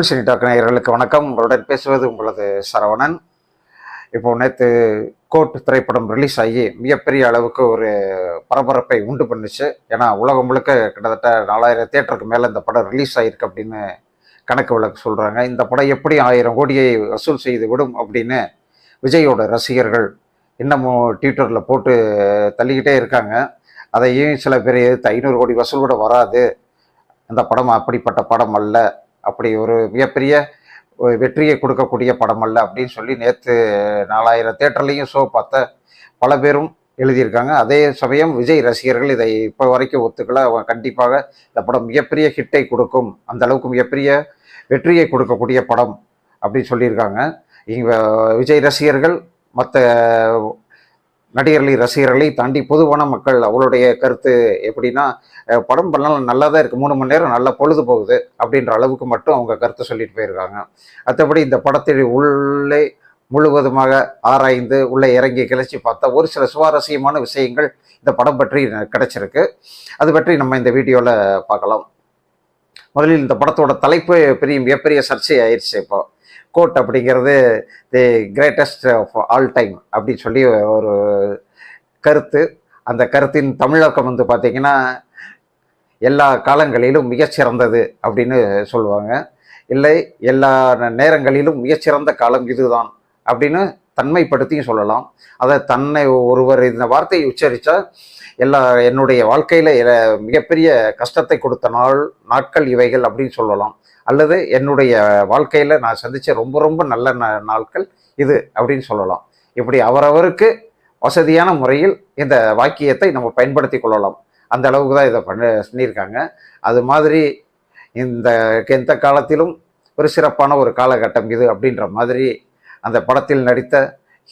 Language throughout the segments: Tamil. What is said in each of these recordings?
சினி டாக் நேயர்களுக்கு வணக்கம். உங்களுடன் பேசுவது உங்களது சரவணன். இப்போ நேற்று கோட் திரைப்படம் ரிலீஸ் ஆகி மிகப்பெரிய அளவுக்கு ஒரு பரபரப்பை உண்டு பண்ணுச்சு. ஏன்னா உலகம் முழுக்க கிட்டத்தட்ட 4000 தியேட்டருக்கு மேலே இந்த படம் ரிலீஸ் ஆகிருக்கு அப்படின்னு கணக்கு வழக்கு சொல்கிறாங்க. இந்த படம் எப்படி 1000 கோடியை வசூல் செய்து விடும் அப்படின்னு விஜயோட ரசிகர்கள் இன்னமும் ட்விட்டரில் போட்டு தள்ளிக்கிட்டே இருக்காங்க. அதையும் சில பேர் எதிர்த்து 500 கோடி வசூல் கூட வராது, அந்த படம் அப்படிப்பட்ட படம் அல்ல, அப்படி ஒரு மிகப்பெரிய வெற்றியை கொடுக்கக்கூடிய படம் அல்ல அப்படின்னு சொல்லி நேற்று 4000 தேட்டர்லேயும் ஷோ பார்த்த பல பேரும் எழுதியிருக்காங்க. அதே சமயம் விஜய் ரசிகர்கள் இதை இப்போ வரைக்கும் ஒத்துக்கல. அவங்க கண்டிப்பாக இந்த படம் மிகப்பெரிய ஹிட்டை கொடுக்கும், அந்த அளவுக்கு மிகப்பெரிய வெற்றியை கொடுக்கக்கூடிய படம் அப்படின்னு சொல்லியிருக்காங்க. இங்கே விஜய் ரசிகர்கள் மற்ற நடிகர்களை ரசிகர்களை தாண்டி பொதுவான மக்கள் அவளுடைய கருத்து எப்படின்னா, படம் பண்ணாலும் நல்லா தான் இருக்குது, 3 மணி நேரம் நல்லா பொழுது போகுது அப்படின்ற அளவுக்கு மட்டும் அவங்க கருத்து சொல்லிட்டு போயிருக்காங்க. மற்றபடி இந்த படத்தில் உள்ளே முழுவதுமாக ஆராய்ந்து உள்ளே இறங்கி கிளச்சி பார்த்தா ஒரு சில சுவாரஸ்யமான விஷயங்கள் இந்த படம் பற்றி கிடைச்சிருக்கு. அது பற்றி நம்ம இந்த வீடியோவில் பார்க்கலாம். முதலில் இந்த படத்தோட தலைப்பு மிகப்பெரிய சர்ச்சை ஆயிடுச்சு. இப்போ கோட் அப்படிங்கிறது the greatest of all time அப்படின்னு சொல்லி ஒரு கருத்து. அந்த கருத்தின் தமிழாக்கம் வந்து பார்த்திங்கன்னா எல்லா காலங்களிலும் மிகச்சிறந்தது அப்படின்னு சொல்லுவாங்க. இல்லை, எல்லா நேரங்களிலும் மிகச்சிறந்த காலம் இதுதான் அப்படின்னு தன்மைப்படுத்தியும் சொல்லலாம். அதை தன்னை ஒருவர் இந்த வார்த்தையை உச்சரித்தா என்னுடைய வாழ்க்கையில் மிகப்பெரிய கஷ்டத்தை கொடுத்த நாட்கள் இவைகள் அப்படின்னு சொல்லலாம். அல்லது என்னுடைய வாழ்க்கையில் நான் சந்தித்த ரொம்ப ரொம்ப நல்ல நாட்கள் இது அப்படின்னு சொல்லலாம். இப்படி அவரவருக்கு வசதியான முறையில் இந்த வாக்கியத்தை நம்ம பயன்படுத்தி கொள்ளலாம். அந்த அளவுக்கு தான் இதை பண்ணியிருக்காங்க. அது மாதிரி எந்த காலத்திலும் ஒரு சிறப்பான ஒரு காலகட்டம் இது அப்படின்ற மாதிரி அந்த படத்தில்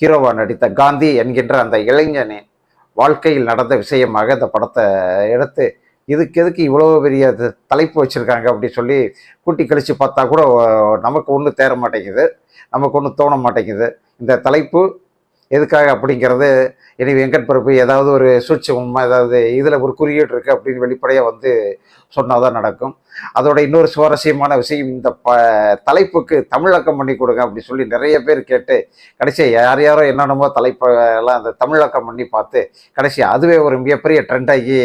ஹீரோவா நடித்த காந்தி என்கின்ற அந்த இளைஞனின் வாழ்க்கையில் நடந்த விஷயமாக இந்த படத்தை எடுத்து எதுக்கு இவ்வளோ பெரிய தலைப்பு வச்சுருக்காங்க அப்படி சொல்லி கூட்டி கழித்து பார்த்தா கூட நமக்கு ஒன்றும் தேர மாட்டேங்குது, நமக்கு ஒன்றும் தோண மாட்டேங்குது. இந்த தலைப்பு எதுக்காக அப்படிங்கிறது இனி வெங்கட் பிரபு ஏதாவது ஒரு சூட்சமமா ஏதாவது இதில் ஒரு குறியீடு இருக்குது அப்படின்னு வெளிப்படையாக வந்து சொன்னால் தான் நடக்கும். அதோட இன்னொரு சுவாரஸ்யமான விஷயம், இந்த தலைப்புக்கு தமிழாக்கம் பண்ணி கொடுங்க அப்படி சொல்லி நிறைய பேர் கேட்டு கடைசியாக யாரோ என்னென்னமோ தலைப்பெல்லாம் அந்த தமிழாக்கம் பண்ணி பார்த்து கடைசியாக அதுவே ஒரு மிகப்பெரிய ட்ரெண்டாகி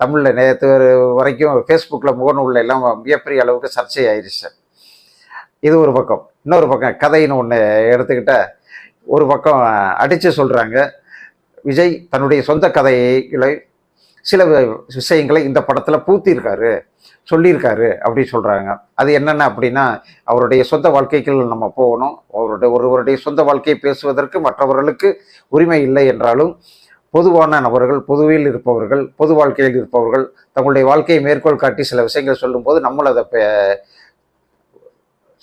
தமிழில் நேற்று வரைக்கும் ஃபேஸ்புக்கில் முகநூலில் எல்லாம் மிகப்பெரிய அளவுக்கு சர்ச்சை ஆயிடுச்சு. இது ஒரு பக்கம். இன்னொரு பக்கம் கதைன்னு ஒன்று எடுத்துக்கிட்டால் ஒரு பக்கம் அடித்து சொல்கிறாங்க, விஜய் தன்னுடைய சொந்த கதைகளை சில விஷயங்களை இந்த படத்தில் பூத்திருக்காரு, சொல்லியிருக்காரு அப்படி சொல்கிறாங்க. அது என்னென்ன அப்படின்னா, அவருடைய சொந்த வாழ்க்கைகள் நம்ம போகணும். ஒருவருடைய சொந்த வாழ்க்கையை பேசுவதற்கு மற்றவர்களுக்கு உரிமை இல்லை என்றாலும் பொதுவான நபர்கள், பொதுவில் இருப்பவர்கள், பொது வாழ்க்கையில் இருப்பவர்கள் தங்களுடைய வாழ்க்கையை மேற்கோள் காட்டி சில விஷயங்கள் சொல்லும்போது நம்மளும் அதை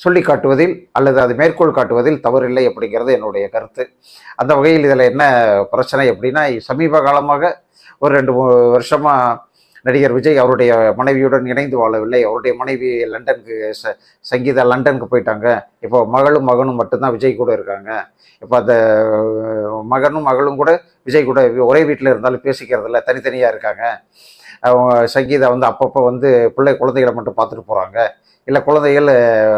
சொல்லி காட்டுவதில் அல்லது அது மேற்கோள் காட்டுவதில் தவறில்லை அப்படிங்கிறது என்னுடைய கருத்து. அந்த வகையில் இதில் என்ன பிரச்சனை அப்படின்னா, சமீப காலமாக ஒரு 2-3 வருஷமாக நடிகர் விஜய் அவருடைய மனைவியுடன் இணைந்து வாழவில்லை. அவருடைய மனைவி லண்டனுக்கு சங்கீதா லண்டனுக்கு போயிட்டாங்க. இப்போ மகனும் மட்டும்தான் விஜய் கூட இருக்காங்க. இப்போ அந்த மகளும் கூட விஜய் கூட ஒரே வீட்டில் இருந்தாலும் பேசிக்கிறதில்ல, தனித்தனியாக இருக்காங்க. அவங்க சங்கீதா வந்து அப்பப்போ வந்து குழந்தைகளை மட்டும் பார்த்துட்டு போகிறாங்க, இல்லை குழந்தைகள்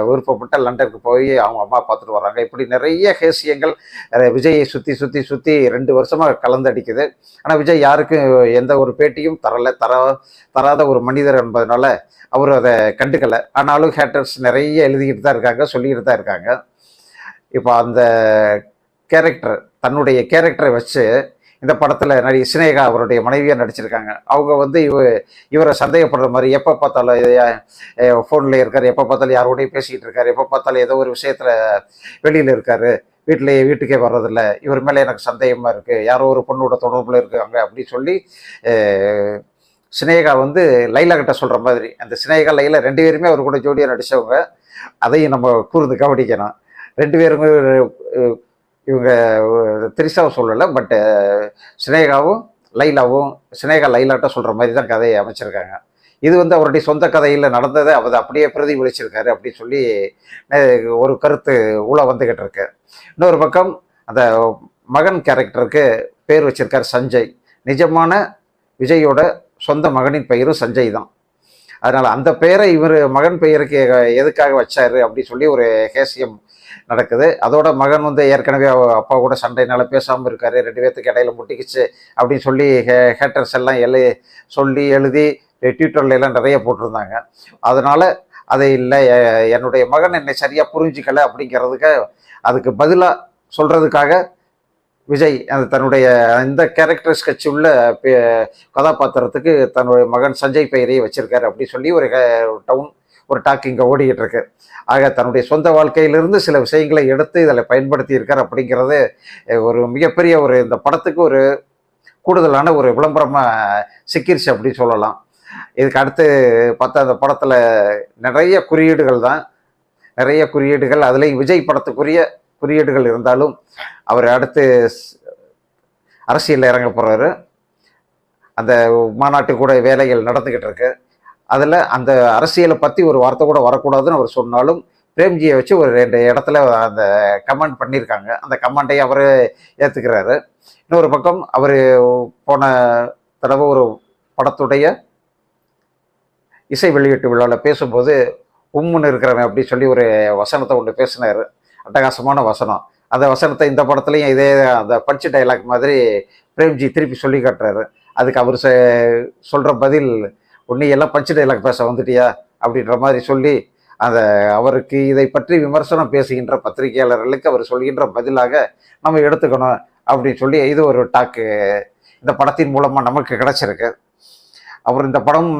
விருப்பப்பட்ட லண்டனுக்கு போய் அவங்க அம்மா பார்த்துட்டு வர்றாங்க. இப்படி நிறைய ஹேசியங்கள் விஜயை சுற்றி 2 வருஷமாக கலந்தடிக்குது. ஆனால் விஜய் யாருக்கும் எந்த ஒரு பேட்டியும் தராத ஒரு மனிதர் என்பதனால அவர் அதை கண்டுக்கலை. ஆனாலும் ஹேட்டர்ஸ் நிறைய எழுதிக்கிட்டு தான் இருக்காங்க, சொல்லிக்கிட்டு தான் இருக்காங்க. இப்போ அந்த தன்னுடைய கேரக்டரை வச்சு இந்த படத்தில் நடிகை சினேகா அவருடைய மனைவியாக நடிச்சிருக்காங்க. அவங்க வந்து இவரை சந்தேகப்படுற மாதிரி எப்போ பார்த்தாலும் ஃபோனில் இருக்கார், எப்போ பார்த்தாலும் யாரோடையும் பேசிக்கிட்டு இருக்காரு, எப்போ பார்த்தாலும் ஏதோ ஒரு விஷயத்தில் வெளியில் இருக்கார், வீட்டுக்கே வர்றதில்ல, இவர் மேலே எனக்கு சந்தேகமாக இருக்குது, யாரோ ஒரு பொண்ணோட தொடர்பில் இருக்காங்க அப்படி சொல்லி சினேகா வந்து லைலா கிட்ட சொல்கிற மாதிரி. அந்த சினேகா லைலா 2 பேருமே அவர் கூட ஜோடியாக நடித்தவங்க. அதையும் நம்ம கூர்ந்து கவனிக்கணும். 2 பேருமே இவங்க திரிசாவை சொல்லலை, பட்டு சினேகா லைலாட்ட சொல்கிற மாதிரி தான் கதையை அமைச்சிருக்காங்க. இது வந்து அவருடைய சொந்த கதையில் நடந்ததை அவர் அப்படியே பிரதிபலிச்சிருக்காரு அப்படின்னு சொல்லி ஒரு கருத்து வந்துக்கிட்டு இருக்கு. இன்னொரு பக்கம் அந்த மகன் கேரக்டருக்கு பேர் வச்சிருக்கார் சஞ்சய். நிஜமான விஜயோட சொந்த மகனின் பெயரும் சஞ்சய் தான். அதனால அந்த பெயரை இவர் மகன் பெயருக்கு எதுக்காக வச்சாரு அப்படி சொல்லி ஒரு ஹேசியம் நடக்குது. அதோட மகன் வந்து ஏற்கனவே அப்பா கூட சண்டைனால பேசாமல் இருக்காரு, 2 பேர்த்துக்கு இடையில முட்டிக்கிச்சு அப்படின்னு சொல்லி ஹேட்டர்ஸ் எல்லாம் சொல்லி எழுதி ட்விட்டர்ல எல்லாம் நிறைய போட்டிருந்தாங்க. அதனால அதை இல்லை, என்னுடைய மகன் என்னை சரியா புரிஞ்சுக்கல அப்படிங்கிறதுக்கு அதுக்கு பதிலாக சொல்றதுக்காக விஜய் அந்த தன்னுடைய இந்த கேரக்டர் ஸ்கெட்ச் உள்ள கதாபாத்திரத்துக்கு தன்னுடைய மகன் சஞ்சய் பெயரையே வச்சிருக்காரு அப்படி சொல்லி ஒரு டாக் இங்கே ஓடிக்கிட்டு இருக்கு. ஆக தன்னுடைய சொந்த வாழ்க்கையிலிருந்து சில விஷயங்களை எடுத்து இதில் பயன்படுத்தி இருக்கார் அப்படிங்கிறது ஒரு மிகப்பெரிய இந்த படத்துக்கு ஒரு கூடுதலான ஒரு விளம்பரமாக சிக்கிருச்சு அப்படின்னு சொல்லலாம். இதுக்கு அடுத்து பார்த்தா அந்த படத்தில் நிறைய குறியீடுகள் அதுலேயும் விஜய் படத்துக்குரிய குறியீடுகள் இருந்தாலும் அவர் அடுத்து அரசியலில் இறங்க போகிறாரு. அந்த மாநாட்டு கூட வேலைகள் நடந்துக்கிட்டு இருக்கு. அதில் அந்த அரசியலை பற்றி ஒரு வார்த்தை கூட வரக்கூடாதுன்னு அவர் சொன்னாலும் பிரேம்ஜியை வச்சு ஒரு 2 இடத்துல அந்த கமெண்ட் பண்ணியிருக்காங்க. அந்த கமெண்டையும் அவர் ஏற்றுக்கிறாரு. இன்னொரு பக்கம் அவர் போன தடவை ஒரு படத்துடைய இசை வெளியீட்டு விழாவில் பேசும்போது உம்முன்னு இருக்கிறவன் அப்படி சொல்லி ஒரு வசனத்தை ஒன்று பேசினார். அட்டகாசமான வசனம். அந்த வசனத்தை இந்த படத்துலையும் இதே அந்த பஞ்ச் டைலாக் மாதிரி பிரேம்ஜி திருப்பி சொல்லி காட்டுறாரு. அதுக்கு அவர் சொல்கிற பதில், உன்னை எல்லாம் பஞ்ச் டைலாக் பேச வந்துட்டியா அப்படின்ற மாதிரி சொல்லி அந்த அவருக்கு இதை பற்றி விமர்சனம் பேசுகின்ற பத்திரிகையாளர்களுக்கு அவர் சொல்கின்ற பதிலாக நம்ம எடுத்துக்கணும் அப்படின்னு சொல்லி இது ஒரு டாக்கு இந்த படத்தின் மூலமாக நமக்கு கிடைச்சிருக்கு. அப்புறம் இந்த படம்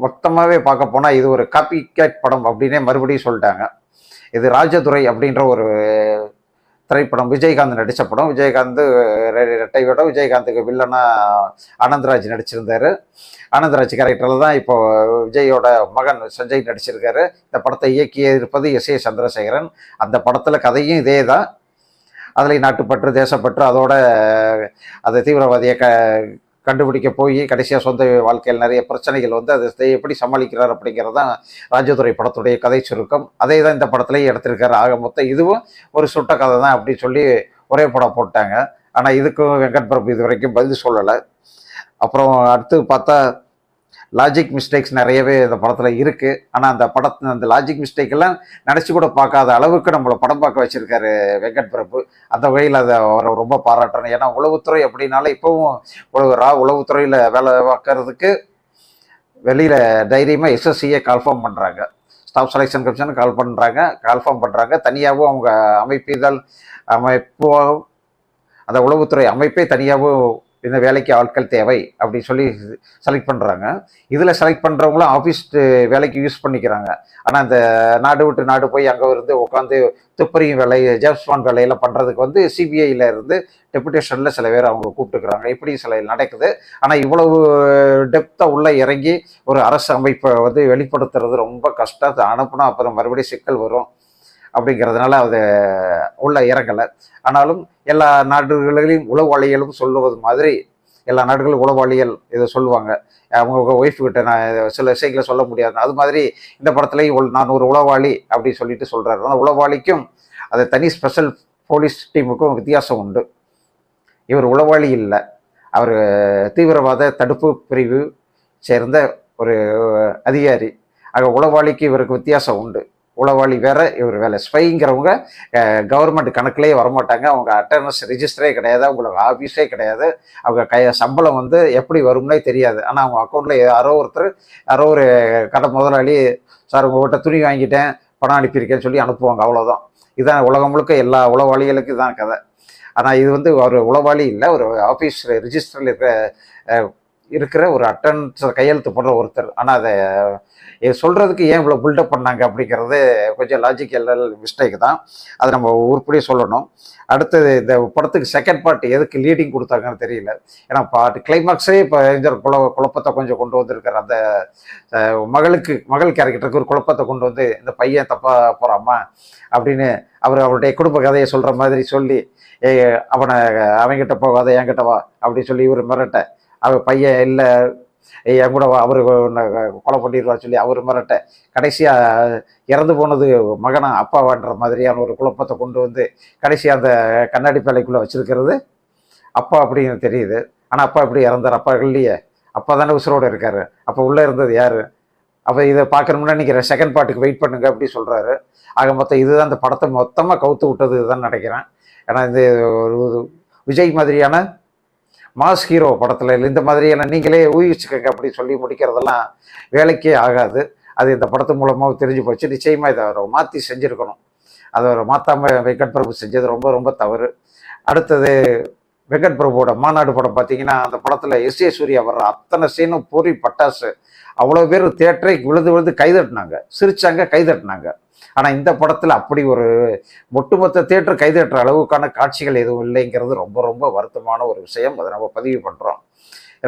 மொத்தமாகவே பார்க்க போனால் இது ஒரு காப்பி கேட் படம் அப்படின்னே மறுபடியும் சொல்லிட்டாங்க. இது ராஜதுரை அப்படின்ற ஒரு திரைப்படம், விஜயகாந்த் நடித்த படம். விஜயகாந்த் ரெட்டை வேடம், விஜயகாந்துக்கு வில்லனா ஆனந்தராஜ் நடிச்சிருந்தாரு. ஆனந்தராஜ் கேரக்டரில் தான் இப்போ விஜயோட மகன் சஞ்சய் நடிச்சிருக்காரு. இந்த படத்தை இயக்கியிருப்பது எஸ்.ஏ. சந்திரசேகரன். அந்த படத்தில் கதையும் இதே தான். அதில் நாட்டுப்பற்று, தேசப்பற்று, அதோட அந்த தீவிரவாதியை கண்டுபிடிக்க போய் கடைசியாக சொந்த வாழ்க்கையில் நிறைய பிரச்சனைகள் வந்து அதை எப்படி சமாளிக்கிறார் அப்படிங்கிறது தான் ராஜதுரை படத்துடைய கதை சுருக்கம். அதே தான் இந்த படத்துலேயும் எடுத்திருக்காரு. ஆக மொத்தம் இதுவும் ஒரு சுட்ட கதை தான் அப்படின்னு சொல்லி ஒரே படம் போட்டாங்க. ஆனால் இதுக்கும் வெங்கட் பிரபு இது வரைக்கும் பதில் சொல்லலை. அப்புறம் அடுத்து பார்த்தா லாஜிக் மிஸ்டேக்ஸ் நிறையவே இந்த படத்தில் இருக்குது. ஆனால் அந்த லாஜிக் மிஸ்டேக்கெல்லாம் நினச்சி கூட பார்க்காத அளவுக்கு நம்மளை படம் பார்க்க வச்சுருக்காரு வெங்கட் பிரபு. அந்த வகையில் அதை அவரை ரொம்ப பாராட்டுறேன். ஏன்னா உளவுத்துறை அப்படின்னாலே இப்போவும் உளவுத்துறையில் வேலை பார்க்கறதுக்கு வெளியில் தைரியமாக எஸ்எஸ்சியை கால்ஃபார்ம் பண்ணுறாங்க, ஸ்டாஃப் செலெக்ஷன் கமிஷன் கால்ஃபார்ம் பண்ணுறாங்க. தனியாகவும் அவங்க அமைப்பு அந்த உளவுத்துறை அமைப்பே தனியாகவும் இந்த வேலைக்கு ஆட்கள் தேவை அப்படின்னு சொல்லி செலக்ட் பண்ணுறாங்க. இதில் செலக்ட் பண்ணுறவங்களும் ஆஃபீஸ் வேலைக்கு யூஸ் பண்ணிக்கிறாங்க. ஆனால் இந்த நாடு விட்டு நாடு போய் அங்கே இருந்து உட்காந்து துப்பறியும் வேலை, ஜேம்ஸ்பாண்ட் வேலையெல்லாம் பண்ணுறதுக்கு வந்து சிபிஐயில் இருந்து டெபுடேஷனில் சில பேர் அவங்க கூப்பிட்டுக்கிறாங்க. இப்படி சில நடக்குது. ஆனால் இவ்வளவு டெப்த்தாக உள்ளே இறங்கி ஒரு அரசு அமைப்பை வந்து வெளிப்படுத்துறது ரொம்ப கஷ்டம். அனுப்புனா அப்புறம் மறுபடியும் சிக்கல் வரும் அப்படிங்கிறதுனால அது உள்ள இறங்கலை. ஆனாலும் எல்லா நாடுகளிலும் உளவாளிகளும் சொல்லுவது மாதிரி எல்லா நாடுகளும் உளவாளிகள் இதை சொல்லுவாங்க. அவங்க ஒய்ஃபுக்கிட்ட நான் சில விஷயங்களை சொல்ல முடியாது. அது மாதிரி இந்த படத்துலையும் நான் ஒரு உளவாளி அப்படின்னு சொல்லிட்டு சொல்கிறாரு. அந்த உளவாளிக்கும் அது தனி ஸ்பெஷல் போலீஸ் டீமுக்கும் வித்தியாசம் உண்டு. இவர் உளவாளி இல்லை, அவர் தீவிரவாத தடுப்பு பிரிவு சேர்ந்த ஒரு அதிகாரி. ஆக உளவாளிக்கு இவருக்கு வித்தியாசம் உண்டு. உளவாளி வேற, இவர் வேலை. ஸ்பைங்கிறவங்க கவர்மெண்ட் கணக்குலேயே வரமாட்டாங்க. அவங்க அட்டர்னஸ் ரிஜிஸ்டரே கிடையாது, அவங்களுக்கு ஆஃபீஸே கிடையாது. அவங்க சம்பளம் வந்து எப்படி வரும்னே தெரியாது. ஆனால் அவங்க அக்கௌண்ட்டில் யாரோ ஒரு கடை முதலாளி, சார் உங்கள்கிட்ட துணி வாங்கிட்டேன், பணம் அனுப்பியிருக்கேன்னு சொல்லி அனுப்புவாங்க. அவ்வளோதான். இதுதான் உலகம் முழுக்க எல்லா உளவாளிகளுக்கும் தான் கதை. ஆனால் இது வந்து ஒரு உளவாளி இல்லை, ஒரு ஆஃபீஸ் ரிஜிஸ்டரில் இருக்கிற ஒரு அட்டன்ஸ் கையெழுத்து போடுற ஒருத்தர். ஆனால் அதை சொல்கிறதுக்கு ஏன் இவ்வளோ பில்டப் பண்ணாங்க அப்படிங்கிறது கொஞ்சம் லாஜிக்கல் மிஸ்டேக் தான். அதை நம்ம உருப்படியே சொல்லணும். அடுத்தது இந்த படத்துக்கு செகண்ட் பார்ட் எதுக்கு லீடிங் கொடுத்தாங்கன்னு தெரியல. ஏன்னா கிளைமாக்ஸே இப்போ குழப்பத்தை கொஞ்சம் கொண்டு வந்திருக்காரு. அந்த மகள் கேரக்டருக்கு ஒரு குழப்பத்தை கொண்டு வந்து இந்த பையன் தப்பாக போகிறாமா அப்படின்னு அவருடைய குடும்ப கதையை சொல்கிற மாதிரி சொல்லி அவங்கிட்ட போகாத என்கிட்ட வா அப்படின்னு சொல்லி இவர் மிரட்ட, பையன் இல்லை என் கூட அவர் கொலை பண்ணிடுவா சொல்லி அவர் மிரட்ட, கடைசியாக இறந்து போனது மகனா அப்பாவான்ற மாதிரியான ஒரு குழப்பத்தை கொண்டு வந்து கடைசியாக அந்த கண்ணாடி பேலைக்குள்ளே வச்சுருக்கிறது அப்பா அப்படின்னு தெரியுது. ஆனால் அப்பா எப்படி இறந்தார்? அப்பா இல்லையே, அப்பா தானே உசுரோடு இருக்காரு. அப்போ உள்ளே இருந்தது யார்? அப்போ இதை பார்க்கணும்னா நீங்கள் செகண்ட் பார்ட்டுக்கு வெயிட் பண்ணுங்க அப்படி சொல்கிறாரு. ஆக மொத்தம் இதுதான் இந்த படத்தை மொத்தமாக கவுத்து விட்டது இதுதான் நினைக்கிறேன். ஏன்னா இது ஒரு விஜய் மாதிரியான மாஸ் ஹீரோ படத்தில் இல்லை, இந்த மாதிரியான நீங்களே ஊகிச்சுக்கங்க அப்படி சொல்லி முடிக்கிறதெல்லாம் வேலைக்கே ஆகாது. அது இந்த படத்து மூலமாக தெரிஞ்சு போச்சு. நிச்சயமாக இதை அவர் மாற்றி செஞ்சுருக்கணும். அதை அவர் மாற்றாமல் வெங்கட் பிரபு செஞ்சது ரொம்ப ரொம்ப தவறு. அடுத்தது வெங்கட் பிரபுவோட மாநாடு படம் பார்த்தீங்கன்னா, அந்த படத்தில் எஸ்.ஏ. சூர்யா வர்ற அத்தனை சீனும் பூரி பட்டாசு. அவ்வளோ பேர் தேட்டரை விழுது விழுது கைதட்டினாங்க, சிரிச்சாங்க, கைதட்டினாங்க. ஆனால் இந்த படத்தில் அப்படி ஒரு ஒட்டுமொத்த தேட்டர் கைதட்டுற அளவுக்கான காட்சிகள் எதுவும் இல்லைங்கிறது ரொம்ப ரொம்ப வருத்தமான ஒரு விஷயம். அதை நம்ம பதிவு பண்ணுறோம்.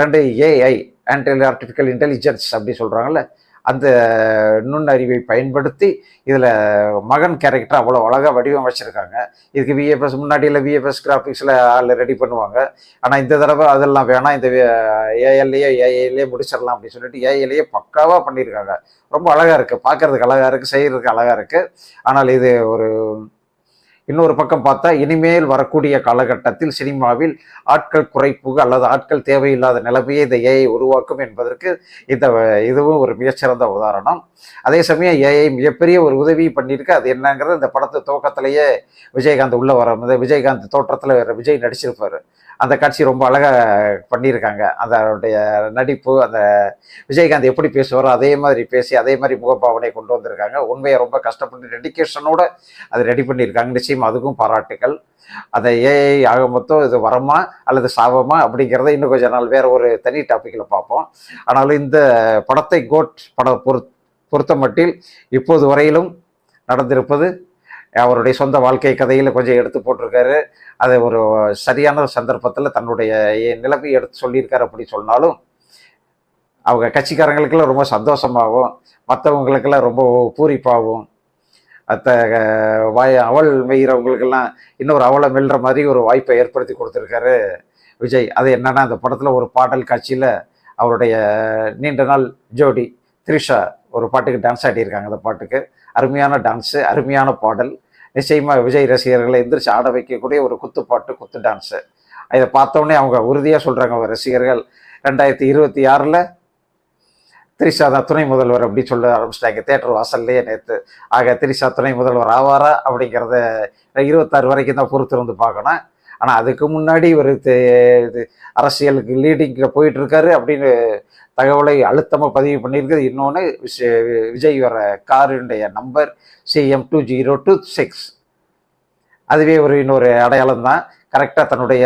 2 ஏஐ ஆர்டிஃபிஷியல் இன்டெலிஜென்ஸ் அப்படி சொல்கிறாங்கல்ல, அந்த நுண்ணறிவை பயன்படுத்தி இதில் மகன் கேரக்டர் அவ்வளோ அழகாக வடிவமைச்சிருக்காங்க. இதுக்கு விஎஃப்எஸ் முன்னாடியில் விஎஃப்எஸ் கிராஃபிக்ஸில் ஆள் ரெடி பண்ணுவாங்க. ஆனால் இந்த தடவை அதெல்லாம் வேணாம், இந்த ஏஐலேயே முடிச்சிடலாம் அப்படின்னு சொல்லிட்டு ஏஐலேயே பக்காவாக பண்ணியிருக்காங்க. ரொம்ப அழகாக இருக்குது, பார்க்குறதுக்கு அழகாக இருக்குது, செய்கிறதுக்கு அழகாக இருக்குது. ஆனால் இது ஒரு இன்னொரு பக்கம் பார்த்தா இனிமேல் வரக்கூடிய காலகட்டத்தில் சினிமாவில் ஆட்கள் குறைப்பு அல்லது ஆட்கள் தேவையில்லாத நிலைமையை இந்த ஏஐ உருவாக்கும் என்பதற்கு இதுவும் ஒரு மிகச்சிறந்த உதாரணம். அதே சமயம் ஏஐ மிகப்பெரிய ஒரு உதவி பண்ணியிருக்கு. அது என்னங்கிறது இந்த படத்து துவக்கத்திலேயே விஜயகாந்த் உள்ள வர விஜயகாந்த் தோற்றத்தில் விஜய் நடிச்சிருப்பார். அந்த காட்சி ரொம்ப அழகாக பண்ணியிருக்காங்க. அதனுடைய நடிப்பு, அந்த விஜயகாந்த் எப்படி பேசுவாரோ அதே மாதிரி பேசி அதே மாதிரி முகப்பாவனை கொண்டு வந்திருக்காங்க. உண்மையை ரொம்ப கஷ்டப்பட்டு டெடிக்கேஷனோட அதை ரெடி பண்ணியிருக்காங்க. நிச்சயம் அதுக்கும் பாராட்டுகள். அதை ஏஐ ஆக மொத்தம் இது வரமா அல்லது சாபமா அப்படிங்கிறத இன்னும் கொஞ்ச நாள் வேற ஒரு தனி டாப்பிக்கில் பார்ப்போம். ஆனாலும் இந்த படத்தை கோட் படம் பொறுத்த மட்டில் இப்போது வரையிலும் நடந்திருப்பது அவருடைய சொந்த வாழ்க்கை கதையில் கொஞ்சம் எடுத்து போட்டிருக்காரு. அதை ஒரு சரியான சந்தர்ப்பத்தில் தன்னுடைய நிலைமை எடுத்து சொல்லியிருக்காரு. அப்படி சொன்னாலும் அவங்க கட்சிக்காரங்களுக்கெல்லாம் ரொம்ப சந்தோஷமாகவும் மற்றவங்களுக்கெல்லாம் ரொம்ப பூரிப்பாகவும் அவள் மெய்கிறவங்களுக்கெல்லாம் இன்னொரு அவளை மெல்ற மாதிரி ஒரு வாய்ப்பை ஏற்படுத்தி கொடுத்துருக்காரு விஜய். அது என்னன்னா, அந்த படத்தில் ஒரு பாடல் காட்சியில் அவருடைய நீண்ட நாள் ஜோடி த்ரிஷா ஒரு பாட்டுக்கு டான்ஸ் ஆடியிருக்காங்க. அந்த பாட்டுக்கு அருமையான டான்ஸு, அருமையான பாடல். நிச்சயமாக விஜய் ரசிகர்களை எந்திரிச்சு ஆட வைக்கக்கூடிய ஒரு குத்துப்பாட்டு, குத்து டான்ஸு. இதை பார்த்தோன்னே அவங்க உறுதியாக சொல்கிறாங்க, அவங்க ரசிகர்கள் 2026 திரிஷா தான் துணை முதல்வர் அப்படி சொல்ல ஆரம்பிச்சிட்டாங்க தேட்டர் வாசல்லையே நேற்று. ஆக திரிஷா துணை முதல்வர் ஆவாரா அப்படிங்கிறத 26 வரைக்கும் தான் பொறுத்து வந்து பார்க்கணும். ஆனால் அதுக்கு முன்னாடி ஒரு அரசியலுக்கு லீடிங்கில் போயிட்டு இருக்காரு அப்படின்னு தகவலை அழுத்தமாக பதிவு பண்ணியிருக்குது. இன்னொன்று விஜய் வர காருடைய நம்பர் CM2026. அதுவே இன்னொரு அடையாளம் தான். கரெக்டாக தன்னுடைய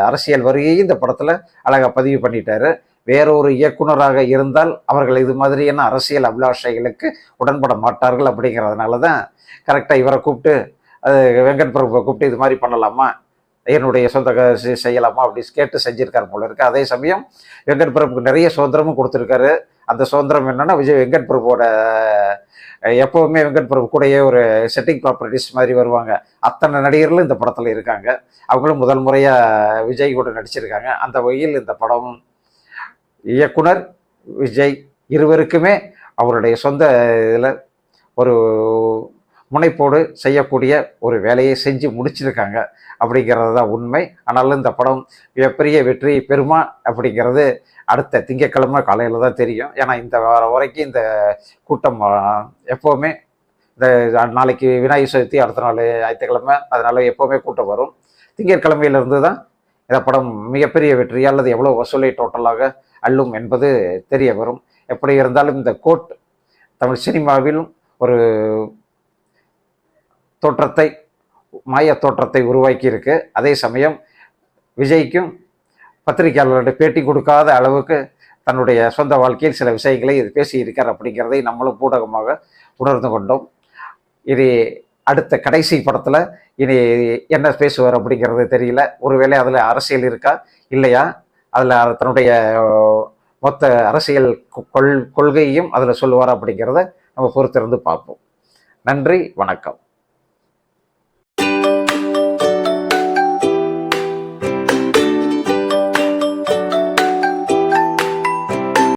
அரசியல் வருகையை இந்த படத்தில் அழகாக பதிவு பண்ணிட்டாரு. வேறொரு இயக்குனராக இருந்தால் அவர்கள் இது மாதிரியான அரசியல் அபிலாஷைகளுக்கு உடன்பட மாட்டார்கள். அப்படிங்கிறதுனால தான் கரெக்டாக இவரை கூப்பிட்டு, அது வெங்கட் பிரபுவை கூப்பிட்டு இது மாதிரி பண்ணலாமா, என்னுடைய சொந்த செய்யலாமா அப்படி கேட்டு செஞ்சுருக்காரு போல இருக்கு. அதே சமயம் வெங்கட் பிரபுக்கு நிறைய சுதந்திரமும் கொடுத்துருக்காரு. அந்த சுதந்திரம் என்னன்னா, வெங்கட் பிரபுவோட எப்போவுமே வெங்கட் பிரபு கூடயே ஒரு செட்டிங் ப்ராப்பர்ட்டிஸ் மாதிரி வருவாங்க. அத்தனை நடிகர்களும் இந்த படத்தில் இருக்காங்க. அவங்களும் முதல் முறையாக விஜய் கூட நடிச்சிருக்காங்க. அந்த வகையில் இந்த படம் இயக்குனர் விஜய் இருவருக்குமே அவருடைய சொந்த இதில் ஒரு முனைப்போடு செய்யக்கூடிய ஒரு வேலையை செஞ்சு முடிச்சிருக்காங்க அப்படிங்கிறது தான் உண்மை. ஆனாலும் இந்த படம் மிகப்பெரிய வெற்றி பெறுமா அப்படிங்கிறது அடுத்த திங்கட்கிழமை காலையில் தான் தெரியும். ஏன்னா இந்த வாரம் வரைக்கும் இந்த கூட்டம் எப்போவுமே இந்த நாளைக்கு விநாயகர் சதுர்த்தி, அடுத்த நாள் ஞாயிற்றுக்கிழமை, அதனால் எப்போவுமே கூட்டம் வரும். திங்கட்கிழமையிலிருந்து தான் இந்த படம் மிகப்பெரிய வெற்றி அல்லது எவ்வளோ வசூலை டோட்டலாக அள்ளும் என்பது தெரிய வரும். எப்படி இருந்தாலும் இந்த கோட் தமிழ் சினிமாவிலும் ஒரு தோற்றத்தை, மாய தோற்றத்தை உருவாக்கி இருக்கு. அதே சமயம் விஜய்க்கும் பத்திரிகையாளர்களிட பேட்டி கொடுக்காத அளவுக்கு தன்னுடைய சொந்த வாழ்க்கையில் சில விஷயங்களை இது பேசியிருக்கார் அப்படிங்கிறதை நம்மளும் ஊடகமாக உணர்ந்து கொண்டோம். இது அடுத்த கடைசி படத்தில் இனி என்ன பேசுவார் அப்படிங்கிறது தெரியல. ஒருவேளை அதில் அரசியல் இருக்கா இல்லையா, அதில் தன்னுடைய மொத்த அரசியல் கொள்கையும் அதில் சொல்லுவார் அப்படிங்கிறத நம்ம பொறுத்திருந்து பார்ப்போம். நன்றி, வணக்கம்.